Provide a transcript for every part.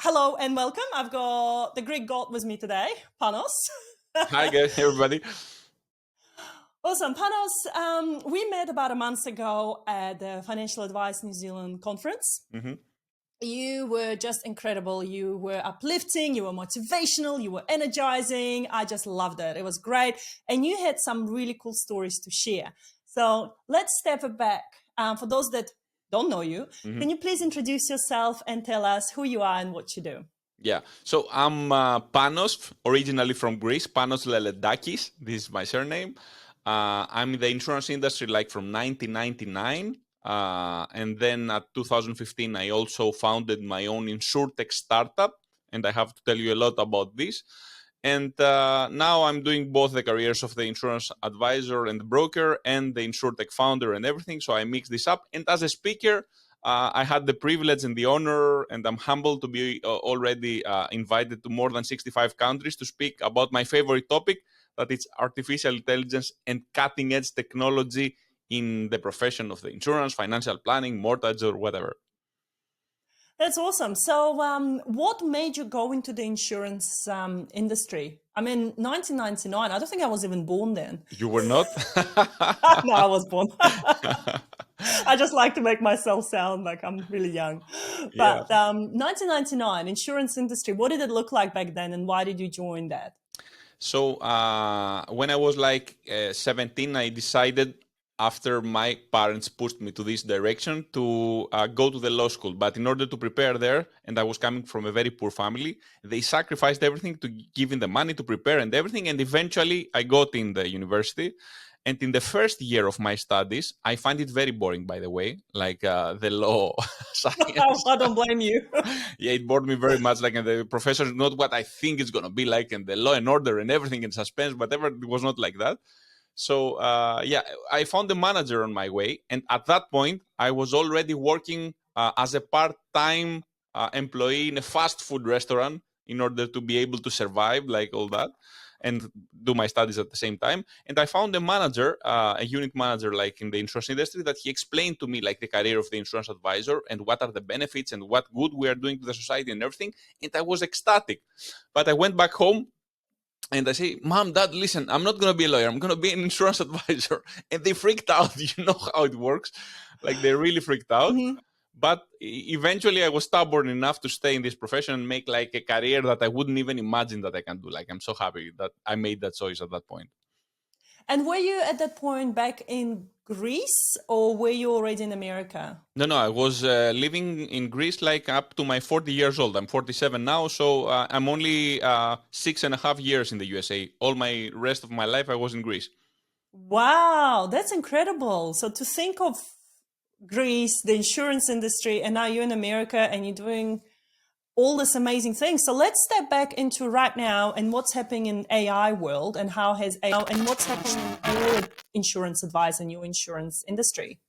Hello and welcome. I've got the Greek god with me today, Panos. Hi guys, everybody. Awesome. Panos, we met about a month ago at the Financial Advice New Zealand conference. hmm You were just incredible. You were uplifting, you were motivational, you were energizing. I just loved it. It was great. And you had some really cool stories to share. So let's step back. For those that don't know you, hmm can you please introduce yourself and tell us who you are and what you do? Yeah, so I'm Panos, originally from Greece, Panos Leledakis. This is my surname. I'm in the insurance industry like from 1999. And then at 2015, I also founded my own insurtech startup. And I have to tell you a lot about this. And now I'm doing both the careers of the insurance advisor and the broker and the insurtech founder and everything. So I mix this up. And as a speaker, I had the privilege and the honor, and I'm humbled to be already invited to more than 65 countries to speak about my favorite topic, that it's artificial intelligence and cutting edge technology in the profession of the insurance, financial planning, mortgage, or whatever. That's awesome. So, what made you go into the insurance industry? I mean, 1999, I don't think I was even born then. You were not? No, I was born. I just like to make myself sound like I'm really young. Yeah. But 1999, insurance industry, what did it look like back then and why did you join that? So when I was like 17, I decided, after my parents pushed me to this direction, to go to the law school. But in order to prepare there, and I was coming from a very poor family, they sacrificed everything to give in the money to prepare and everything. And eventually I got in the university. And in the first year of my studies, I find it very boring, by the way, like the law science. I don't blame you. Yeah, it bored me very much. Like, and the professor is not what I think it's gonna be like, and the law and order and everything and suspense, whatever. It was not like that. So yeah, I found a manager on my way, and at that point, I was already working as a part-time employee in a fast food restaurant in order to be able to survive, like all that, and do my studies at the same time. And I found a manager, a unit manager, like in the insurance industry, that he explained to me like the career of the insurance advisor and what are the benefits and what good we are doing to the society and everything. And I was ecstatic. But I went back home and I say, Mom, Dad, listen, I'm not going to be a lawyer. I'm going to be an insurance advisor. And they freaked out. You know how it works. Like, they really freaked out. Mhm. But eventually I was stubborn enough to stay in this profession and make like a career that I wouldn't even imagine that I can do. Like, I'm so happy that I made that choice at that point. And were you at that point back in Greece or were you already in America? No, I was living in Greece like up to my 40 years old. I'm 47 now, so I'm only 6.5 years in the USA. All my rest of my life I was in Greece. Wow, that's incredible. So to think of Greece, the insurance industry, and now you're in America and you're doing all this amazing things. So let's step back into right now and what's happening in AI world and how has AI and what's happening in your insurance advice and your insurance industry.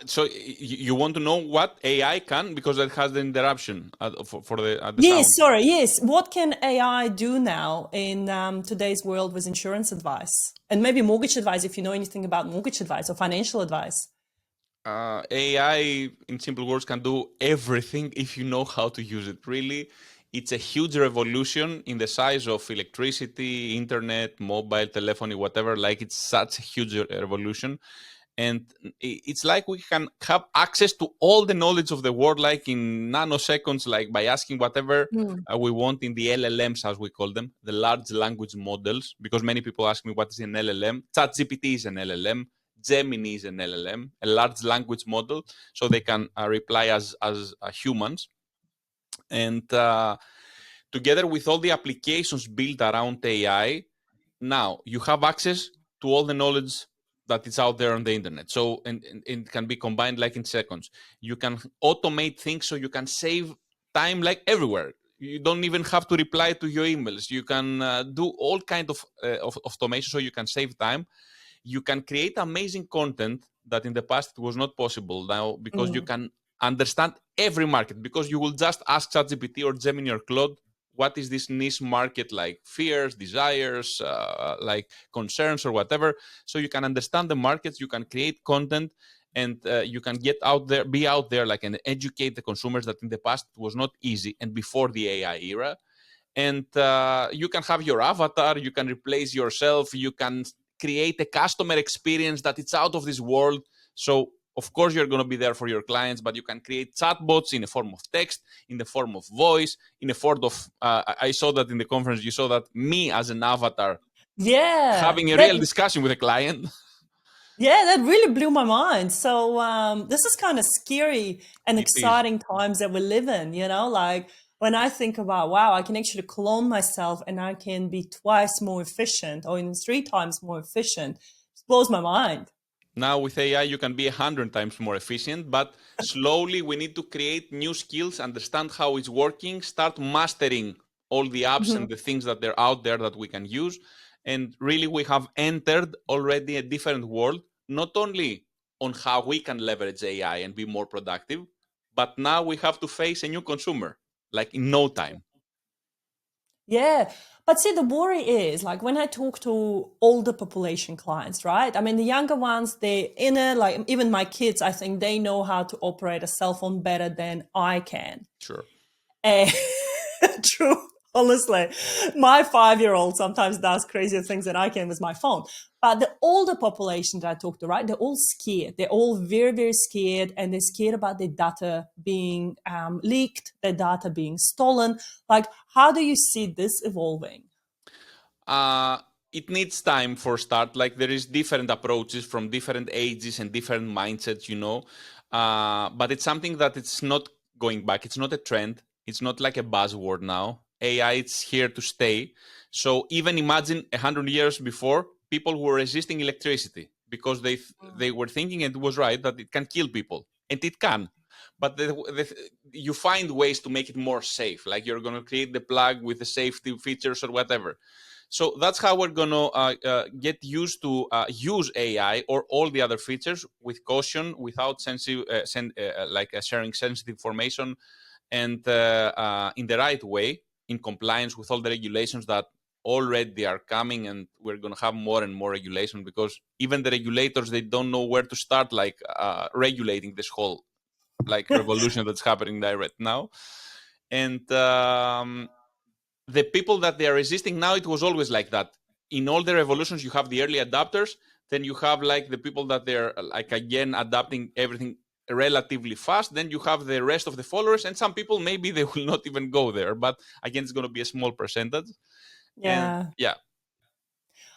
So you want to know what AI can, because that has the interruption for the Yes, sound. sorry. Yes. What can AI do now in today's world with insurance advice and maybe mortgage advice if you know anything about mortgage advice or financial advice? AI, in simple words, can do everything if you know how to use it. Really, it's a huge revolution in the size of electricity, internet, mobile telephony, whatever. Like, it's such a huge revolution. And it's like we can have access to all the knowledge of the world, like in nanoseconds, like by asking whatever Mm. we want in the LLMs, as we call them, the large language models. Because many people ask me what is an LLM. ChatGPT is an LLM. Gemini is an LLM, a large language model, so they can reply as humans. And together with all the applications built around AI, now you have access to all the knowledge that is out there on the internet. So, and it can be combined like in seconds. You can automate things, so you can save time like everywhere. You don't even have to reply to your emails. You can do all kind of automation, so you can save time. You can create amazing content that in the past it was not possible now, because you Mm. can understand every market, because you will just ask ChatGPT or Gemini or Claude, what is this niche market, like fears, desires, like concerns or whatever. So you can understand the markets, you can create content, and you can get out there, be out there, like, and educate the consumers that in the past it was not easy, and before the AI era. And you can have your avatar, you can replace yourself, you can create a customer experience that it's out of this world. So of course you're going to be there for your clients, but you can create chatbots in a form of text, in the form of voice, in a form of I saw that in the conference, you saw that me as an avatar Yeah, having a that real discussion with a client. yeah, that really blew my mind. So this is kind of scary and It is. exciting times that we live in, you know, like when I think about, wow, I can actually clone myself and I can be twice more efficient or even 3 times more efficient. It blows my mind. Now with AI, you can be 100 times more efficient, but slowly we need to create new skills, understand how it's working, start mastering all the apps Mhm. and the things that are out there that we can use. And really, we have entered already a different world, not only on how we can leverage AI and be more productive, but now we have to face a new consumer, like in no time. Yeah. But see, the worry is like when I talk to older population clients, right? I mean, the younger ones, they inner, like even my kids, I think they know how to operate a cell phone better than I can. Sure. And true, honestly, my 5-year-old sometimes does crazier things than I can with my phone. But the older population that I talk to, right, they're all scared. They're all very, very scared, and they're scared about their data being leaked, their data being stolen. Like, how do you see this evolving? uh, it needs time for start. Like there is different approaches from different ages and different mindsets, but it's something that it's not going back. It's not a trend. It's not like a buzzword now. AI, it's here to stay. So even imagine 100 years before, people were resisting electricity because they were thinking, and it was right, that it can kill people, and it can. But you find ways to make it more safe, like you're going to create the plug with the safety features or whatever. So that's how we're going to get used to use AI or all the other features with caution, without sharing sensitive information, and in the right way, in compliance with all the regulations that already are coming. And we're going to have more and more regulation, because even the regulators, they don't know where to start, like regulating this whole like revolution that's happening there right now. And the people that they are resisting now, it was always like that. In all the revolutions, you have the early adapters, then you have like the people that they're like again adapting everything relatively fast, then you have the rest of the followers, and some people maybe they will not even go there, but again, it's going to be a small percentage. And Yeah. yeah.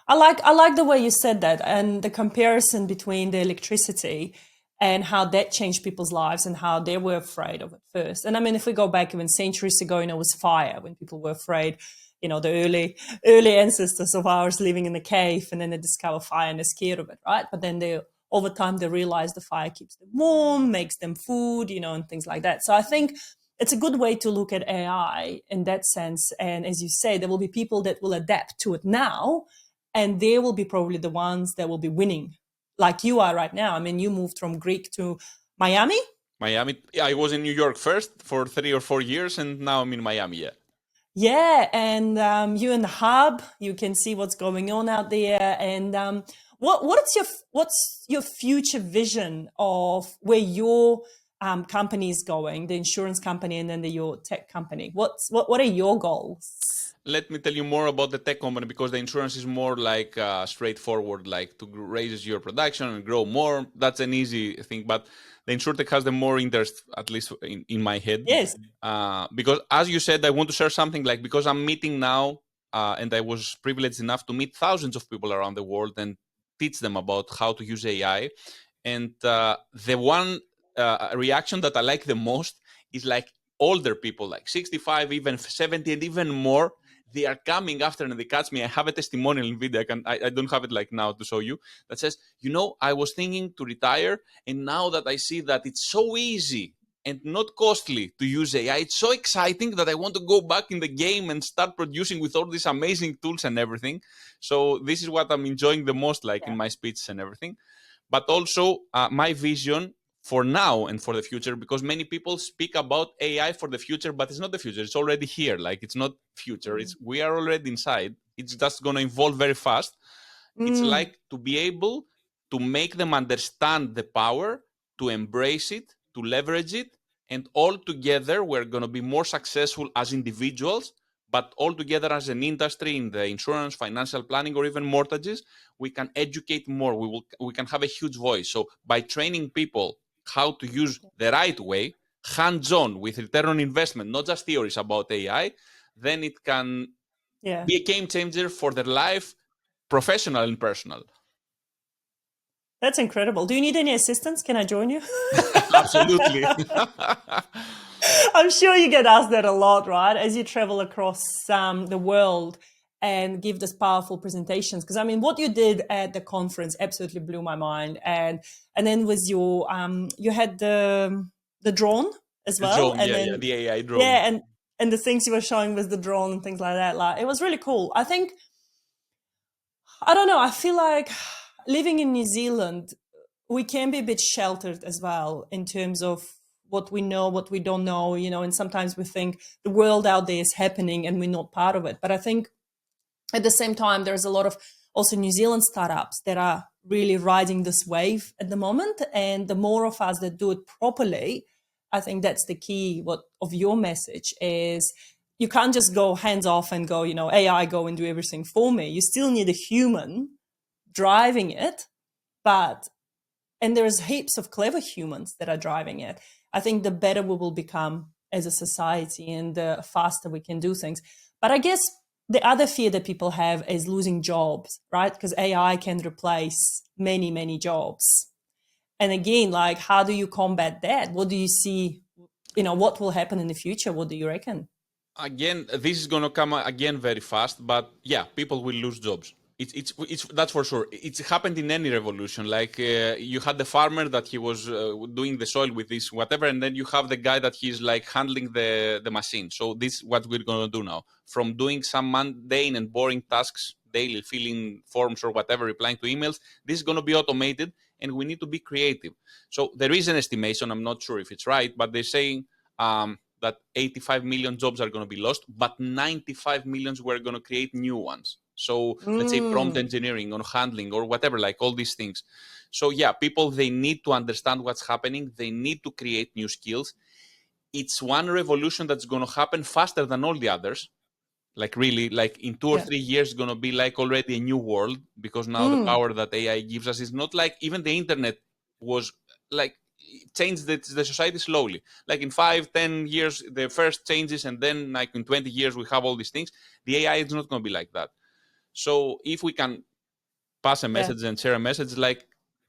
I like the way you said that and the comparison between the electricity and how that changed people's lives and how they were afraid of it first. And I mean, if we go back even centuries ago, it was fire when people were afraid. The early ancestors of ours living in the cave, and then they discover fire and they're scared of it, right? But then they over time they realize the fire keeps them warm, makes them food, and things like that. So I think it's a good way to look at AI in that sense. And as you say, there will be people that will adapt to it now, and they will be probably the ones that will be winning, like you are right now. I mean, you moved from Greek to Miami. Miami. I was in New York first for 3 or 4 years, and now I'm in Miami. Yeah. Yeah, and you're in the hub. You can see what's going on out there. And what's your future vision of where your company is going, the insurance company, and then your tech company? What are your goals? Let me tell you more about the tech company, because the insurance is more like straightforward, like to raise your production and grow more. That's an easy thing. But the insurtech has the more interest, at least in my head. Yes. Because as you said, I want to share something, like, because I'm meeting now, and I was privileged enough to meet thousands of people around the world and teach them about how to use AI. And the one reaction that I like the most is like older people, like 65, even 70, and even more. They are coming after and they catch me. I have a testimonial in video. I don't have it like now to show you, that says, I was thinking to retire, and now that I see that it's so easy and not costly to use AI, it's so exciting that I want to go back in the game and start producing with all these amazing tools and everything. So this is what I'm enjoying the most, like in Yeah. my speeches and everything. But also my vision for now and for the future, because many people speak about AI for the future, but it's not the future. It's already here. Like, it's not future. Mm. It's we are already inside. It's just going to evolve very fast. It's Mm. like to be able to make them understand the power to embrace it, to leverage it, and all together we're going to be more successful as individuals, but all together as an industry in the insurance, financial planning, or even mortgages, we can educate more. We can have a huge voice. So by training people how to use the right way, hands-on with return on investment, not just theories about AI, then it can be a game changer for their life, professional and personal. That's incredible. Do you need any assistance? Can I join you? Absolutely. I'm sure you get asked that a lot, right? As you travel across the world and give these powerful presentations. Because I mean, what you did at the conference absolutely blew my mind. And then was your you had the drone as The well, drone, and then the AI drone. and the things you were showing was the drone and things like that. Like, it was really cool. I think, I don't know, I feel like living in New Zealand, we can be a bit sheltered as well in terms of what we know, what we don't know, and sometimes we think the world out there is happening and we're not part of it. But I think at the same time, there's a lot of also New Zealand startups that are really riding this wave at the moment. And the more of us that do it properly, I think that's the key of your message is you can't just go hands off and go, AI, go and do everything for me. You still need a human driving it, and there's heaps of clever humans that are driving it. I think the better we will become as a society and the faster we can do things. But I guess the other fear that people have is losing jobs, right? Because AI can replace many, many jobs. And again, like, how do you combat that? What do you see, what will happen in the future? What do you reckon? Again, this is going to come again very fast, but yeah, people will lose jobs. It's that's for sure. It's happened in any revolution. Like you had the farmer that he was doing the soil with this whatever, and then you have the guy that he's like handling the machine. So this is what we're going to do now. From doing some mundane and boring tasks, daily filling forms or whatever, replying to emails, this is going to be automated, and we need to be creative. So there is an estimation. I'm not sure if it's right, but they're saying that 85 million jobs are going to be lost, but 95 million we're going to create new ones. So let's say prompt engineering or handling or whatever, like all these things. So yeah, people, they need to understand what's happening. They need to create new skills. It's one revolution that's going to happen faster than all the others. Like really, like in 2 or 3 years, it's going to be like already a new world, because now the power that AI gives us is not like even the internet was like changed the society slowly. Like in 5-10 years, the first changes, and then like in 20 years, we have all these things. The AI is not going to be like that. So if we can pass a message and share a message, like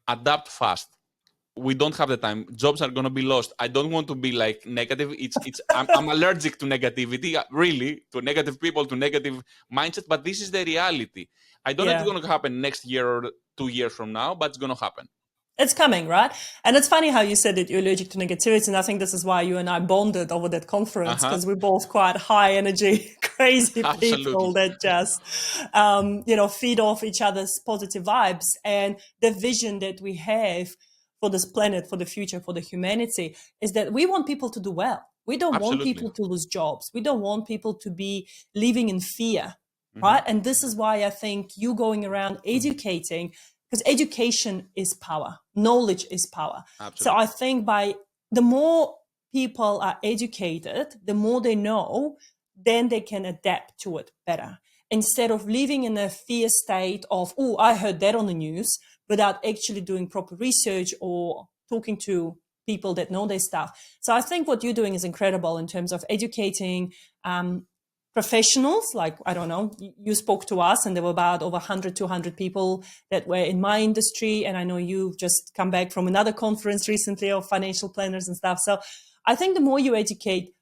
adapt fast. We don't have the time. Jobs are going to be lost. I don't want to be like negative. I'm allergic to negativity, really, to negative people, to negative mindset. But this is the reality. I don't know if it's going to happen next year or 2 years from now, but it's going to happen. It's coming, right? And it's funny how you said that you're allergic to negativity. And I think this is why you and I bonded over that conference, because we're both quite high energy, crazy people that just, feed off each other's positive vibes. And the vision that we have for this planet, for the future, for the humanity, is that we want people to do well. We don't want people to lose jobs. We don't want people to be living in fear, right? And this is why I think you going around educating, because education is power, knowledge is power. Absolutely. So I think the more people are educated, the more they know, then they can adapt to it better. Instead of living in a fear state of, oh, I heard that on the news, without actually doing proper research or talking to people that know their stuff. So I think what you're doing is incredible in terms of educating professionals. Like, I don't know, you spoke to us and there were about over 100, 200 people that were in my industry. And I know you've just come back from another conference recently of financial planners and stuff. So I think the more you educate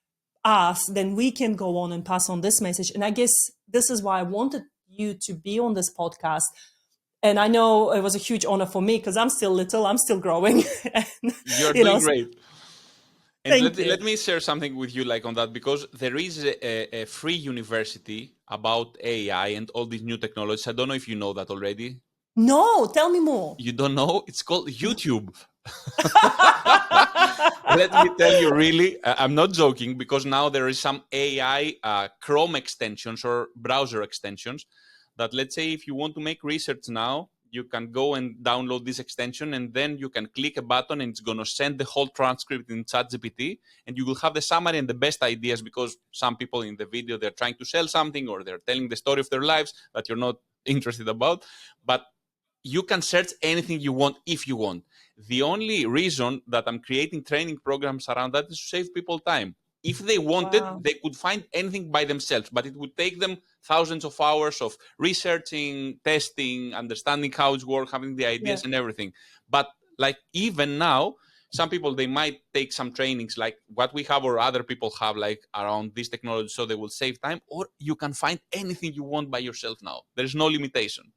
us, then we can go on and pass on this message. And I guess this is why I wanted you to be on this podcast. And I know it was a huge honor for me, because I'm still little, I'm still growing. And, you're doing great. And let me share something with you like on that, because there is a free university about AI and all these new technologies. I don't know if you know that already. No, tell me more. You don't know? It's called YouTube. Let me tell you, really, I'm not joking, because now there is some AI Chrome extensions or browser extensions that, let's say, if you want to make research now, you can go and download this extension, and then you can click a button and it's going to send the whole transcript in ChatGPT, and you will have the summary and the best ideas, because some people in the video, they're trying to sell something or they're telling the story of their lives that you're not interested about. But you can search anything you want if you want. The only reason that I'm creating training programs around that is to save people time. If they wanted, Wow. they could find anything by themselves, but it would take them thousands of hours of researching, testing, understanding how it works, having the ideas and everything. But like even now, some people, they might take some trainings like what we have or other people have, like around this technology, so they will save time, or you can find anything you want by yourself now. There's no limitation.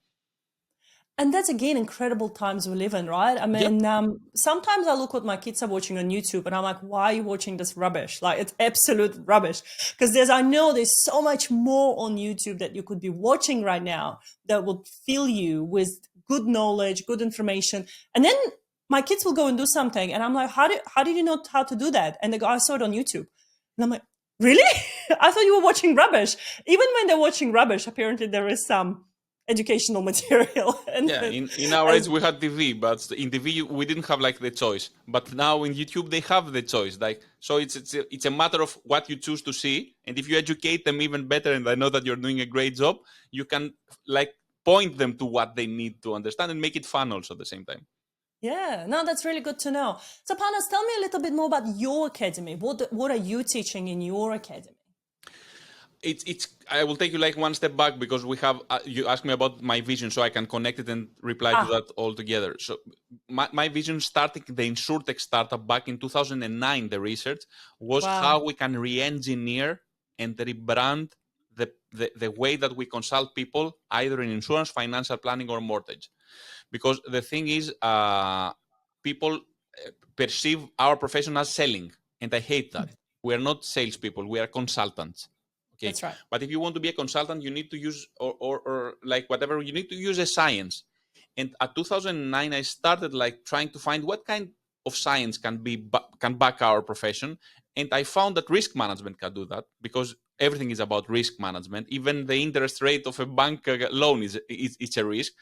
And that's, again, incredible times we live in, right? I Yep. mean, sometimes I look what my kids are watching on YouTube and I'm like, why are you watching this rubbish? Like, it's absolute rubbish. Because I know there's so much more on YouTube that you could be watching right now that would fill you with good knowledge, good information. And then my kids will go and do something. And I'm like, how did you know how to do that? And they go, I saw it on YouTube. And I'm like, really? I thought you were watching rubbish. Even when they're watching rubbish, apparently there is some educational material. And yeah, in our age we had TV, but in TV we didn't have like the choice. But now in YouTube they have the choice. Like, so it's a matter of what you choose to see, and if you educate them even better, and I know that you're doing a great job, you can like point them to what they need to understand and make it fun also at the same time. yeah, no, that's really good to know. So Panos, tell me a little bit more about your academy. What are you teaching in your academy? It's I will take you like one step back, because we have you asked me about my vision, so I can connect it and reply to that all together. So my vision, starting the InsurTech startup back in 2009, the research was how we can re-engineer and rebrand the way that we consult people, either in insurance, financial planning, or mortgage. Because the thing is, people perceive our profession as selling, and I hate that. We are not salespeople, we are consultants. Okay. That's right. But if you want to be a consultant, you need to use, or like whatever, you need to use a science. And at 2009, I started like trying to find what kind of science can back our profession. And I found that risk management can do that, because everything is about risk management. Even the interest rate of a bank loan it's a risk.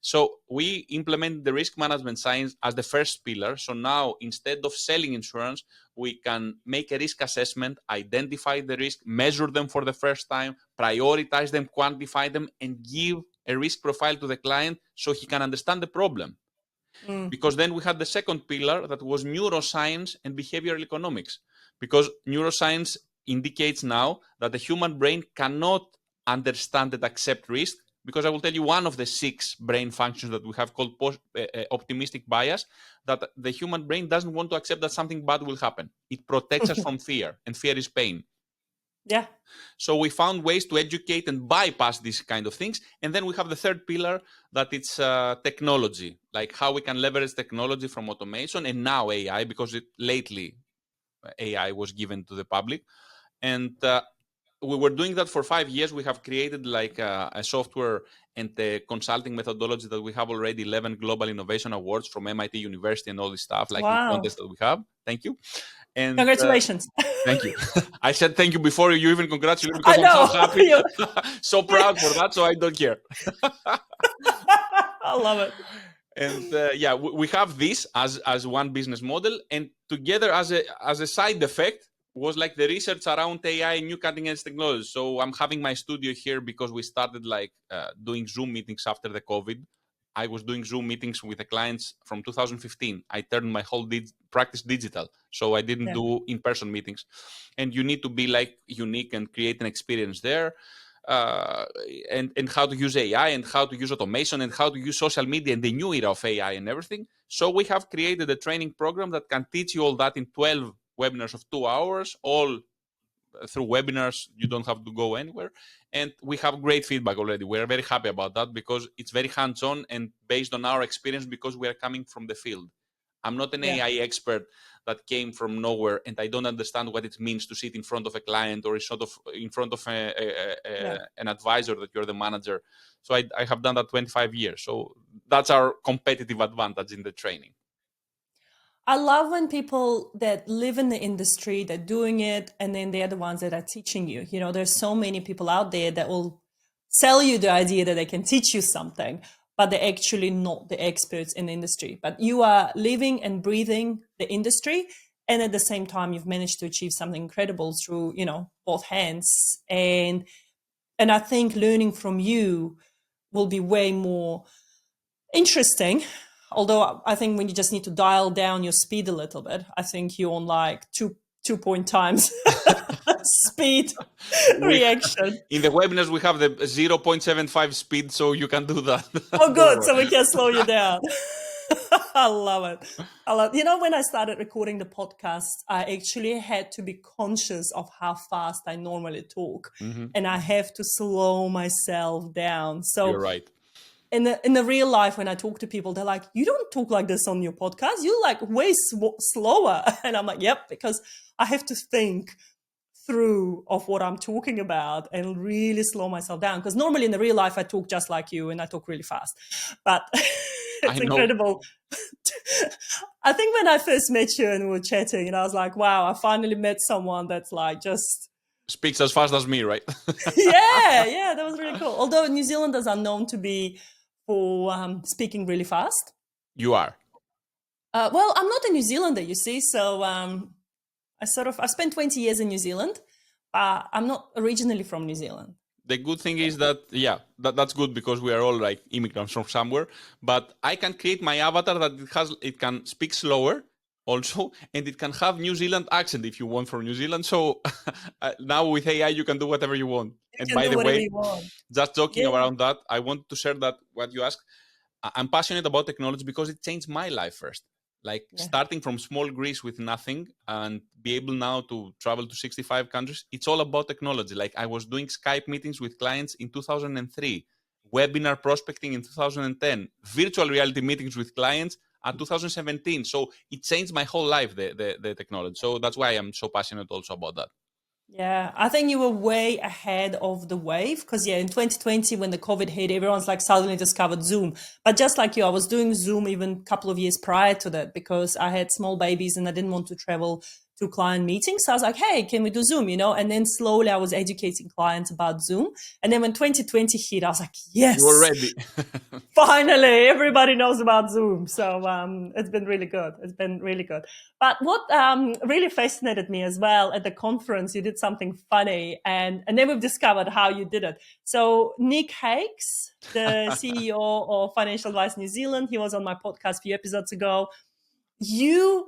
So we implemented the risk management science as the first pillar. So now, instead of selling insurance, we can make a risk assessment, identify the risk, measure them for the first time, prioritize them, quantify them, and give a risk profile to the client so he can understand the problem. Because then we had the second pillar, that was neuroscience and behavioral economics. Because neuroscience indicates now that the human brain cannot understand and accept risk. Because I will tell you one of the 6 brain functions that we have, called optimistic bias, that the human brain doesn't want to accept that something bad will happen. It protects us from fear, and fear is pain. Yeah. So we found ways to educate and bypass these kind of things. And then we have the third pillar, that it's technology, like how we can leverage technology from automation, and now AI, because lately AI was given to the public. And we were doing that for 5 years. We have created like a software and a consulting methodology that we have already 11 global innovation awards from MIT University and all this stuff, like in contests that we have. Thank you. And congratulations. Thank you. I said thank you before you even congratulated, I because know. I'm so happy, so proud for that. So I don't care. I love it. And yeah, we have this as one business model, and together as a side effect was like the research around AI and new cutting edge technology. So I'm having my studio here because we started like doing Zoom meetings after the COVID. I was doing Zoom meetings with the clients from 2015. I turned my whole practice digital, so I didn't do in-person meetings. And you need to be like unique and create an experience there, and how to use AI and how to use automation and how to use social media in the new era of AI and everything. So we have created a training program that can teach you all that in 12 webinars of 2 hours, all through webinars. You don't have to go anywhere. And we have great feedback already. We're very happy about that, because it's very hands-on and based on our experience, because we are coming from the field. I'm not an AI expert that came from nowhere, and I don't understand what it means to sit in front of a client or in front of an advisor that you're the manager. So I have done that 25 years. So that's our competitive advantage in the training. I love when people that live in the industry, they're doing it, and then they're the ones that are teaching you. You know, there's so many people out there that will sell you the idea that they can teach you something. but they're actually not the experts in the industry. But you are living and breathing the industry. And at the same time, you've managed to achieve something incredible through, both hands. And I think learning from you will be way more interesting. Although I think when you just need to dial down your speed a little bit, I think you're on like 2 times speed reaction. In the webinars, we have the 0.75 speed, so you can do that. Oh, good. So we can slow you down. I love it. When I started recording the podcast, I actually had to be conscious of how fast I normally talk. And I have to slow myself down. So you're right. In the real life, when I talk to people, they're like, you don't talk like this on your podcast. You're like way slower. And I'm like, yep, because I have to think through of what I'm talking about and really slow myself down. Because normally in the real life, I talk just like you and I talk really fast. But it's incredible. I think when I first met you and we were chatting, and I was like, wow, I finally met someone that's like just speaks as fast as me, right? yeah, that was really cool. Although New Zealanders are known to be for speaking really fast. You are. Well, I'm not a New Zealander, you see, so I spent 20 years in New Zealand, but I'm not originally from New Zealand. The good thing is that, that's good because we are all like immigrants from somewhere. But I can create my avatar that it can speak slower also, and it can have New Zealand accent if you want from New Zealand. So now with AI, you can do whatever you want. You can do whatever you want. Just joking around that, I want to share that what you asked. I'm passionate about technology because it changed my life first. Starting from small Greece with nothing and be able now to travel to 65 countries, it's all about technology. Like I was doing Skype meetings with clients in 2003, webinar prospecting in 2010, virtual reality meetings with clients at 2017. So it changed my whole life, the technology. So that's why I'm so passionate also about that. Yeah, I think you were way ahead of the wave because, in 2020, when the COVID hit, everyone's like suddenly discovered Zoom. But just like you, I was doing Zoom even a couple of years prior to that because I had small babies and I didn't want to travel to client meetings. So I was like, hey, can we do Zoom, And then slowly I was educating clients about Zoom. And then when 2020 hit, I was like, yes. You were ready. Finally, everybody knows about Zoom. So it's been really good. But what really fascinated me as well at the conference, you did something funny. And then we've discovered how you did it. So Nick Heygen, the CEO of Financial Advice New Zealand, he was on my podcast a few episodes ago. You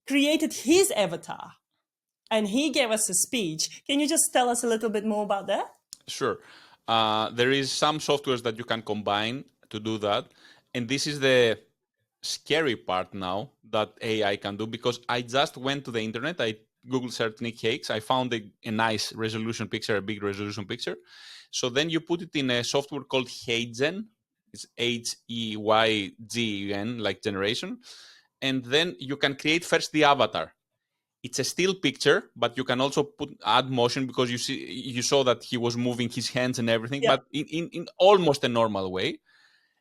created his avatar and he gave us a speech. Can you just tell us a little bit more about that? Sure. There is some softwares that you can combine to do that. And this is the scary part now that AI can do because I just went to the internet. I Google searched Nick Heygen. I found a nice resolution picture, a big resolution picture. So then you put it in a software called Heygen. It's Heygen, like generation. And then you can create first the avatar. It's a still picture, but you can also add motion because you saw that he was moving his hands and everything, but in almost a normal way.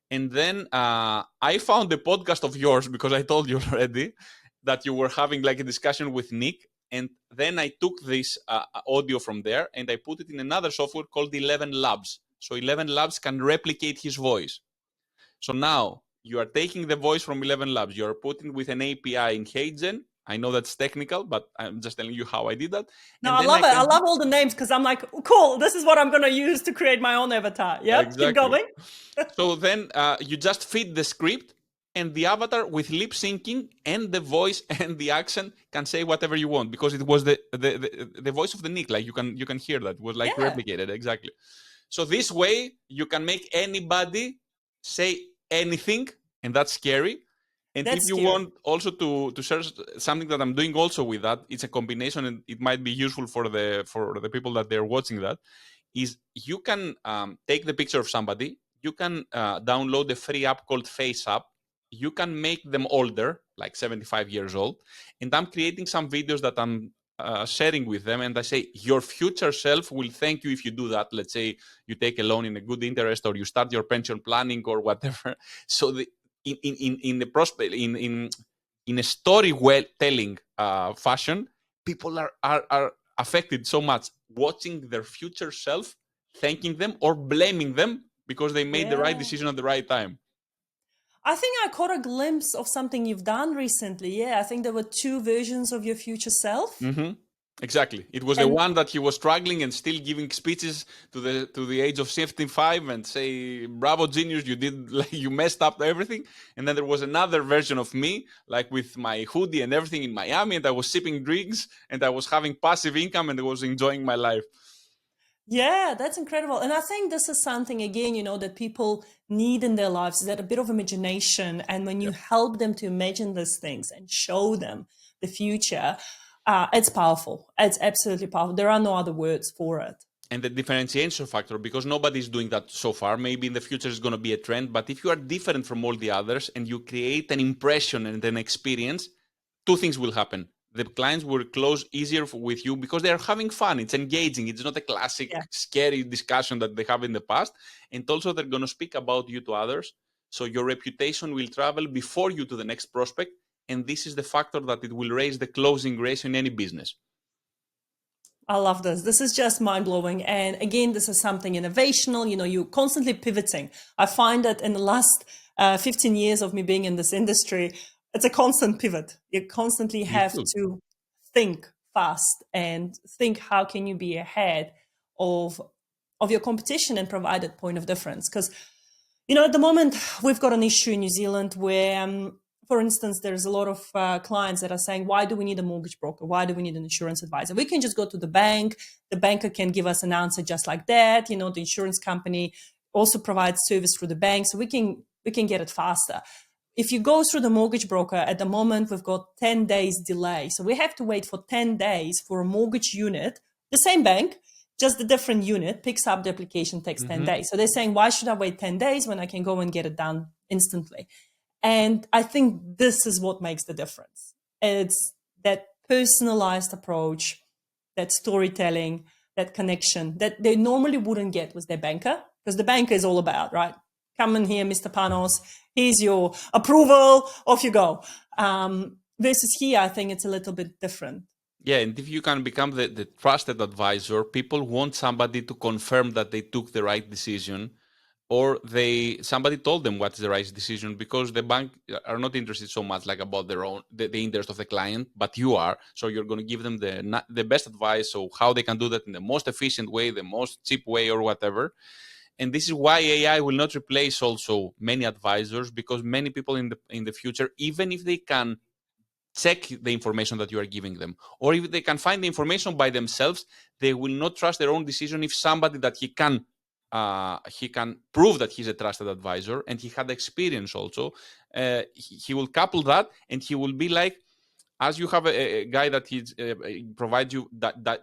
And then I found the podcast of yours because I told you already that you were having like a discussion with Nick. And then I took this audio from there and I put it in another software called 11 Labs. So 11 Labs can replicate his voice. So now you are taking the voice from 11 Labs. You're putting with an API in Heygen. I know that's technical, but I'm just telling you how I did that. No, I love it. I love all the names because I'm like, cool, this is what I'm going to use to create my own avatar. Yeah, exactly. Keep going. So then you just feed the script and the avatar with lip syncing and the voice and the accent can say whatever you want because it was the voice of the Nick. Like you can hear that. It was like replicated. Exactly. So this way you can make anybody say anything, and that's scary. And if you want also to share something that I'm doing also with that, it's a combination, and it might be useful for the people that they're watching that, is you can take the picture of somebody, you can download a free app called FaceApp, you can make them older, like 75 years old, and I'm creating some videos that I'm sharing with them, and I say, your future self will thank you if you do that. Let's say you take a loan in a good interest, or you start your pension planning or whatever. So in the prospect in a storytelling fashion, people are affected so much watching their future self thanking them or blaming them because they made the right decision at the right time. I think I caught a glimpse of something you've done recently. Yeah, I think there were two versions of your future self. Mm-hmm. Exactly. It was the And one that he was struggling and still giving speeches to the age of 75 and say, "Bravo, genius! You did like you messed up everything." And then there was another version of me, like with my hoodie and everything in Miami, and I was sipping drinks and I was having passive income and I was enjoying my life. yeah, that's incredible. And I think this is something, again, that people need in their lives, that a bit of imagination. And when you Yeah. help them to imagine these things and show them the future, it's powerful. It's absolutely powerful. There are no other words for it. And the differentiation factor, because nobody's doing that so far. Maybe in the future it's going to be a trend, but if you are different from all the others and you create an impression and an experience, two things will happen. The clients will close easier with you because they are having fun. It's engaging. It's not a classic, Yeah. scary discussion that they have in the past. And also, they're going to speak about you to others. So your reputation will travel before you to the next prospect. And this is the factor that it will raise the closing ratio in any business. I love this. This is just mind blowing. And again, this is something innovational. You're constantly pivoting. I find that in the last 15 years of me being in this industry, it's a constant pivot. You constantly You have should. to think fast and think how can you be ahead of your competition and provide that point of difference. Because at the moment, we've got an issue in New Zealand where, for instance, there's a lot of clients that are saying, why do we need a mortgage broker? Why do we need an insurance advisor? We can just go to the bank. The banker can give us an answer just like that. The insurance company also provides service through the bank, so we can get it faster. If you go through the mortgage broker, at the moment, we've got 10 days delay. So we have to wait for 10 days for a mortgage unit, the same bank, just a different unit picks up the application, takes 10 days. So they're saying, why should I wait 10 days when I can go and get it done instantly? And I think this is what makes the difference. It's that personalized approach, that storytelling, that connection that they normally wouldn't get with their banker, because the banker is all about, right? Come in here, Mr. Panos. Here's your approval. Off you go. Versus here, I think it's a little bit different. Yeah, and if you can become the trusted advisor, people want somebody to confirm that they took the right decision, or somebody told them what's the right decision, because the bank are not interested so much like about their own the interest of the client, but you are. So you're going to give them the best advice, so how they can do that in the most efficient way, the most cheap way, or whatever. And this is why AI will not replace also many advisors, because many people in the future, even if they can check the information that you are giving them, or if they can find the information by themselves, they will not trust their own decision if somebody that he can prove that he's a trusted advisor and he had experience also. He will couple that, and he will be like, as you have a guy that he provides you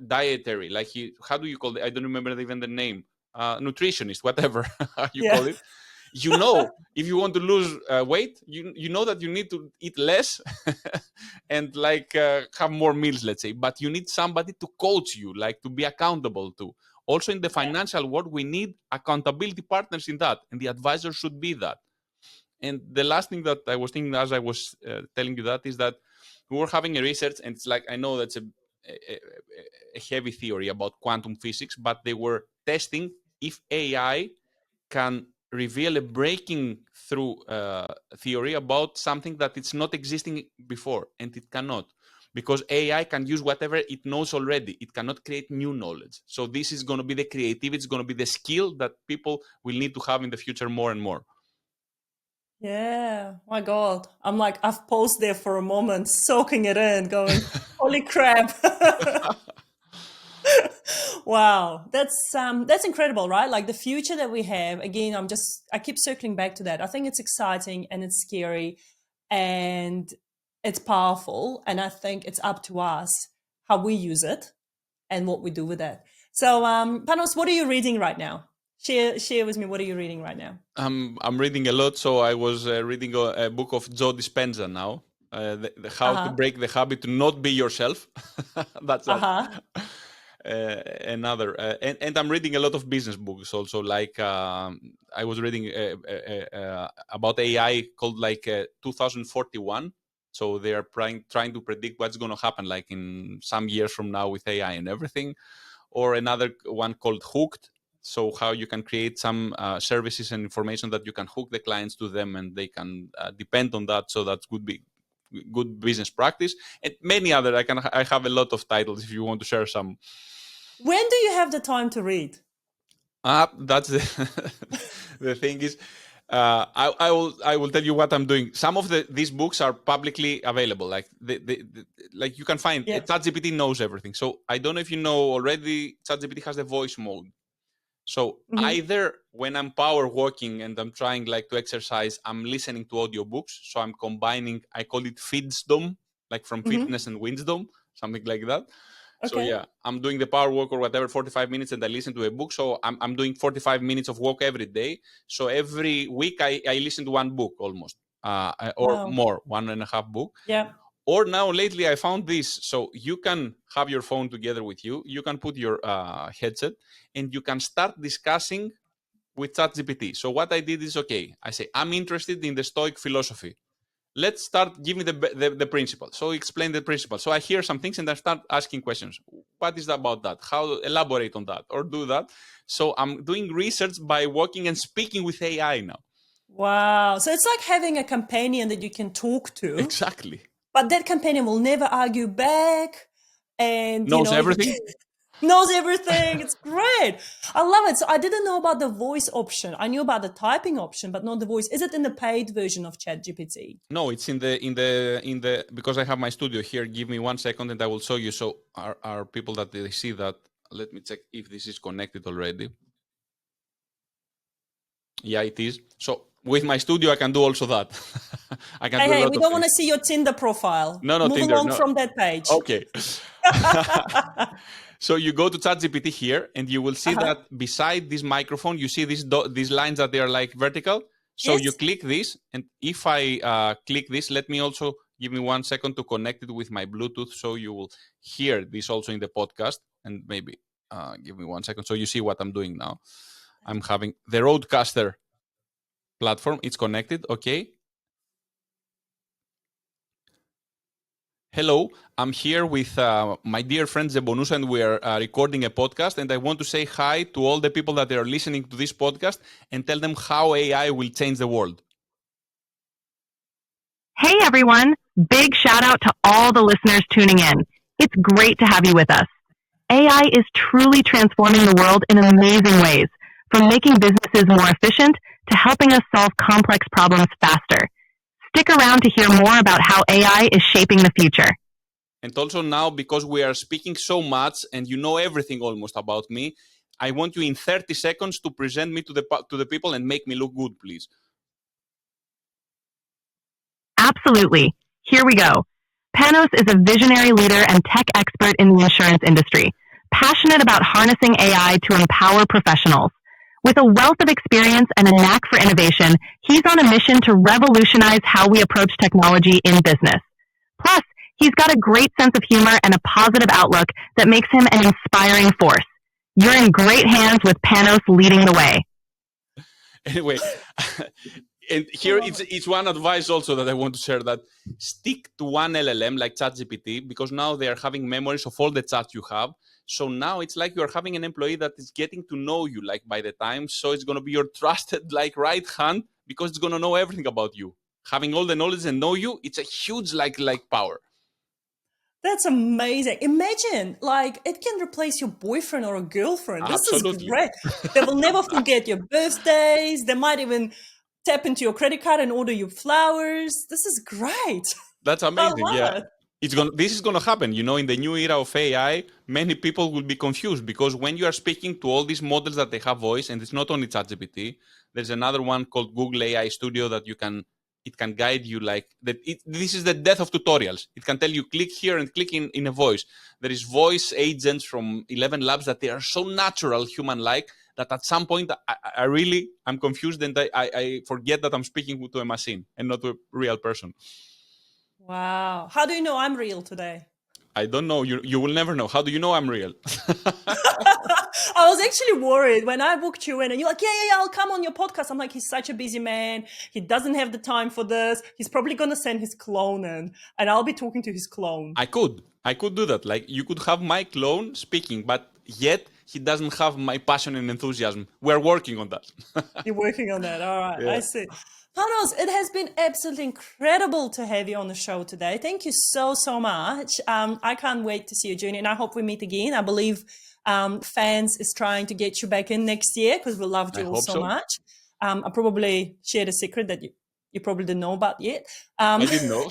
dietary, like how do you call it? I don't remember even the name. Nutritionist, whatever you Yeah. call it. If you want to lose weight, you know that you need to eat less and like have more meals, let's say. But you need somebody to coach you, like to be accountable to. Also in the financial world, we need accountability partners in that, and the advisor should be that. And the last thing that I was thinking as I was telling you that is that we were having a research, and it's like, I know that's a heavy theory about quantum physics, but they were testing if AI can reveal a breaking through theory about something that it's not existing before, and it cannot, because AI can use whatever it knows already. It cannot create new knowledge. So this is going to be the creativity, it's going to be the skill that people will need to have in the future more and more. Yeah, my God. I've paused there for a moment, soaking it in, going, holy crap. Wow. That's incredible, right? Like the future that we have, again, I keep circling back to that. I think it's exciting and it's scary and it's powerful. And I think it's up to us how we use it and what we do with it. So, Panos, what are you reading right now? Share with me, what are you reading right now? I'm reading a lot, so I was reading a book of Joe Dispenza now. The How to Uh-huh. Break the Habit to Not Be Yourself. That's that. Uh-huh. Another, and I'm reading a lot of business books also. Like I was reading about AI called like 2041. So they are trying to predict what's going to happen like in some years from now with AI and everything. Or another one called Hooked. So how you can create some services and information that you can hook the clients to them, and they can depend on that. So that would be good business practice, and many other. I have a lot of titles if you want to share some. When do you have the time to read? That's the thing is, I will tell you what I'm doing. Some of these books are publicly available, like like you can find. Yeah. ChatGPT knows everything. So I don't know if you know already. ChatGPT has the voice mode. So either when I'm power walking and I'm trying like to exercise, I'm listening to audiobooks. So I'm combining. I call it feedsdom, like from fitness and wisdom, something like that. So Okay. yeah, I'm doing the power walk or whatever, 45 minutes, and I listen to a book. So I'm doing 45 minutes of walk every day. So every week I listen to one book almost, or Wow. more, 1.5 book. Yeah. Or now lately I found this. So you can have your phone together with you. You can put your headset and you can start discussing with ChatGPT. So what I did is, okay, I say, I'm interested in the Stoic philosophy. Let's start, give me the principle. So explain the principle. So I hear some things and I start asking questions. What is about that? How elaborate on that or do that? So I'm doing research by walking and speaking with AI now. Wow. So it's like having a companion that you can talk to, Exactly. but that companion will never argue back. And, Knows you everything. knows everything. It's great. I love it. So I didn't know about the voice option. I knew about the typing option, but not the voice. Is it in the paid version of ChatGPT? No, it's in the because I have my studio here. Give me 1 second and I will show you. So are people that they see that. Let me check if this is connected already. Yeah, it is. So with my studio, I can do also that. I can do a Hey, lot we of don't things. want to see your Tinder profile. No, Move Tinder. along No. from that page. Okay. So you go to ChatGPT here, and you will see that beside this microphone, you see these lines that they are like vertical. So Yes. you click this, and if I click this, let me also give me 1 second to connect it with my Bluetooth, so you will hear this also in the podcast. And maybe give me 1 second, so you see what I'm doing now. I'm having the Roadcaster platform. It's connected. Okay. Hello, I'm here with my dear friend Zebonus, and we are recording a podcast. And I want to say hi to all the people that are listening to this podcast and tell them how AI will change the world. Hey everyone, big shout out to all the listeners tuning in. It's great to have you with us. AI is truly transforming the world in amazing ways, from making businesses more efficient to helping us solve complex problems faster. Stick around to hear more about how AI is shaping the future. And also now, because we are speaking so much and you know everything almost about me, I want you in 30 seconds to present me to the people and make me look good, please. Absolutely. Here we go. Panos is a visionary leader and tech expert in the insurance industry, passionate about harnessing AI to empower professionals. With a wealth of experience and a knack for innovation, he's on a mission to revolutionize how we approach technology in business. Plus, he's got a great sense of humor and a positive outlook that makes him an inspiring force. You're in great hands with Panos leading the way. Anyway, and here it's one advice also that I want to share, that stick to one LLM like ChatGPT, because now they are having memories of all the chats you have. So now it's like you're having an employee that is getting to know you like by the time. So it's going to be your trusted like right hand, because it's going to know everything about you. Having all the knowledge and know you, it's a huge like power. That's amazing. Imagine, like, it can replace your boyfriend or a girlfriend. This Absolutely. is great. They will never forget your birthdays. They might even tap into your credit card and order you flowers. This is great. That's I amazing. love Yeah. it. This is gonna happen. You know, in the new era of AI, many people will be confused, because when you are speaking to all these models that they have voice, and it's not only ChatGPT, there's another one called Google AI Studio that it can guide you like that. This is the death of tutorials. It can tell you click here and click in a voice. There is voice agents from 11 Labs that they are so natural, human-like, that at some point I'm confused, and I forget that I'm speaking to a machine and not to a real person. Wow. How do you know I'm real today? I don't know. You will never know. How do you know I'm real? I was actually worried when I booked you in and you're like, yeah, I'll come on your podcast. I'm like, he's such a busy man. He doesn't have the time for this. He's probably going to send his clone in and I'll be talking to his clone. I could do that. Like, you could have my clone speaking, but yet he doesn't have my passion and enthusiasm. We're working on that. You're working on that. All right. Yeah. I see. Panos, it has been absolutely incredible to have you on the show today. Thank you so, so much. I can't wait to see your journey, and I hope we meet again. I believe Fans is trying to get you back in next year because we loved you all so much. I probably shared a secret that you probably didn't know about yet. I didn't know.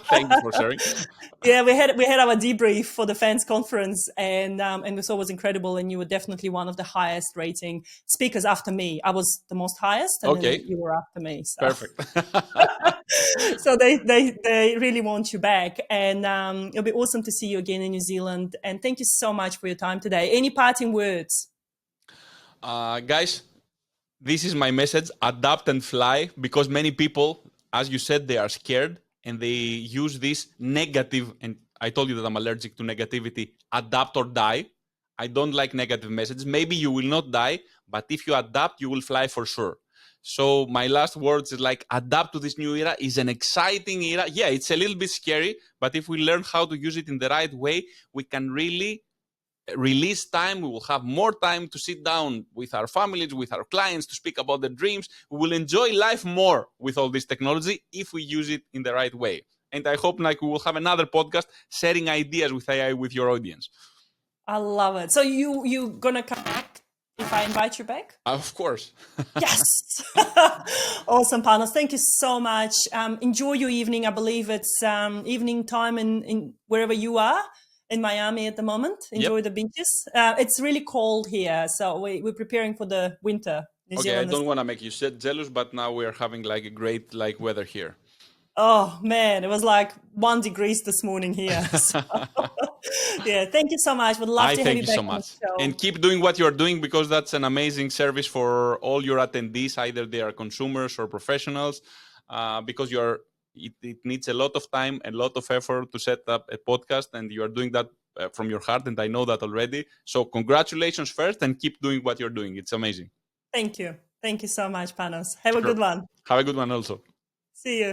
Thank you for sharing. Yeah, we had our debrief for the Fans conference, and we saw it was incredible. And you were definitely one of the highest rating speakers after me. I was the most highest, and then you were after me. So. Perfect. So they really want you back, and it'll be awesome to see you again in New Zealand. And thank you so much for your time today. Any parting words? Guys, this is my message: adapt and fly, because many people, as you said, they are scared and they use this negative, and I told you that I'm allergic to negativity, adapt or die. I don't like negative messages. Maybe you will not die, but if you adapt, you will fly for sure. So my last words is like, adapt to this new era. Is an exciting era. Yeah, it's a little bit scary, but if we learn how to use it in the right way, we can really release time. We will have more time to sit down with our families, with our clients, to speak about their dreams. We will enjoy life more with all this technology if we use it in the right way. And I hope we will have another podcast sharing ideas with AI with your audience. I love it. So you gonna come back if I invite you back? Of course. Yes. Awesome, Panos. Thank you so much. Enjoy your evening. I believe it's evening time in wherever you are. In Miami at the moment. Enjoy the beaches. It's really cold here, so we're preparing for the winter. Okay, I don't want to make you jealous, but now we're having a great weather here. Oh man, it was 1 degree this morning here. So, yeah, thank you so much. Would love to have you back on the show. And keep doing what you're doing, because that's an amazing service for all your attendees, either they are consumers or professionals, because it needs a lot of time, a lot of effort to set up a podcast, and you are doing that from your heart, and I know that already. So congratulations first, and keep doing what you're doing. It's amazing. Thank you. Thank you so much, Panos. Have a good one. Have a good one also. See you.